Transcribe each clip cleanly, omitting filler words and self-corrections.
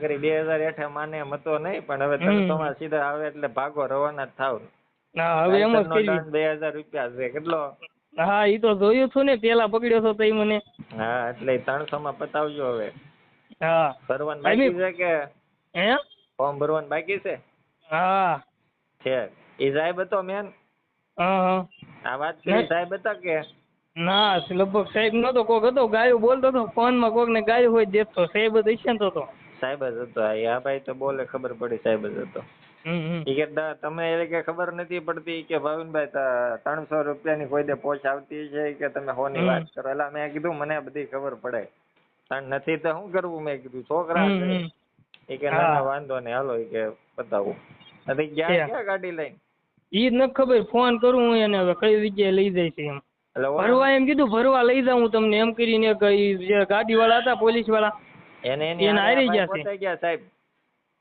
કરી 2000 હેઠે માને એમ હતો નહીં, પણ હવે 300 માં સીધા આવે એટલે ભાગો રવાના જ થાવ. હા હવે એમ જ કરી. 2000 રૂપિયા છે કેટલો? હા ઈ તો જોયું છું ને, પેલા પકડ્યો છો તઈ મને. હા એટલે 300 માં પતાવજો હવે. હા ભરવાનું બાકી છે કે? હે ફોર્મ ભરવાનું બાકી છે? હા છે. એ સાહેબ હતો મેન? હા આ વાત કરી સાહેબ હતા કે? ના લગભગ સાહેબ નતો, કોક હતો ગાયું બોલતો હતો ફોન માં, કોક ને ગાયું હોય દેખતો સાહેબ જ હશે ને તો. સાહેબ જ હતો. આ ભાઈ તો બોલે ખબર પડી સાહેબ જ હતો. ઈ કે તમે એ કે ખબર નથી પડતી કે ભાવિનભાઈ 300 રૂપિયાની કોઈ દે પોચ આવતી છે કે તમે હોની વાત કરો? એટલે મેં કીધું મને બધી ખબર પડે, પણ નથી તો શું કરવું? મેં કીધું છોકરા છે. એ કે ના ના વાંધો નહીં હાલો, એ કે બતાવું. નથી ગયા ક્યાં ગાડી લઈને? ઈ જ નથી ખબર, ફોન કરું હું એને હવે કઈ જગ્યાએ લઈ જાય છે એમ. ભરવા એમ કીધું, ભરવા લઈ જાઉં તમને એમ કરીને. જે ગાડી વાળા હતા પોલીસ વાળા એને હારી ગયા છે. સાહેબ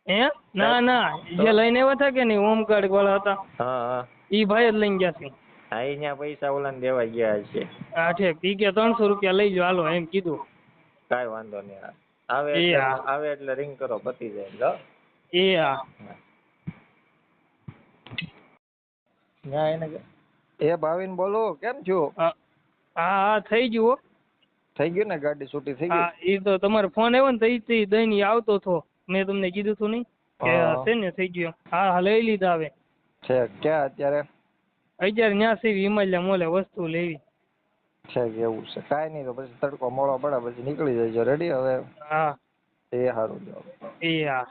હે ના ના, જે લઈને આવ્યા હતા કે નહીં હોમગાર્ડ વાળા હતા, હા ઈ ભાઈ જ લઈને ગયા છે. હા અહીંયા પૈસા ઓલાને દેવા ગયા છે. હા ઠીક. ઈ કે 300 રૂપિયા લઈ જાઓ હાલો એમ કીધું. કાંઈ વાંધો નહીં. આવે એટલે રિંગ કરો, પતી જાય. હા એ ભાવિન બોલો, કેમ છો? હા થઈ ગયું. થઈ ગયું ને? ગાડી છૂટી થઈ ગઈ? હા એ તો તમારો ફોન આવ્યો ને તો દઈ આવતો હતો. મેં તમને કીધું હતું નહીં કે છે ને થઈ ગયો. હા લઈ લીધા હવે. છે ક્યાં અત્યારે? અત્યારે ન્યા સીવી હિમાલય મોલે વસ્તુ લેવી છે. એવું છે? કાંઈ નહીં, તો પછી તડકો મોડો પડે પછી નીકળી જજો. રેડી હવે? હા એ સારું. એ હા.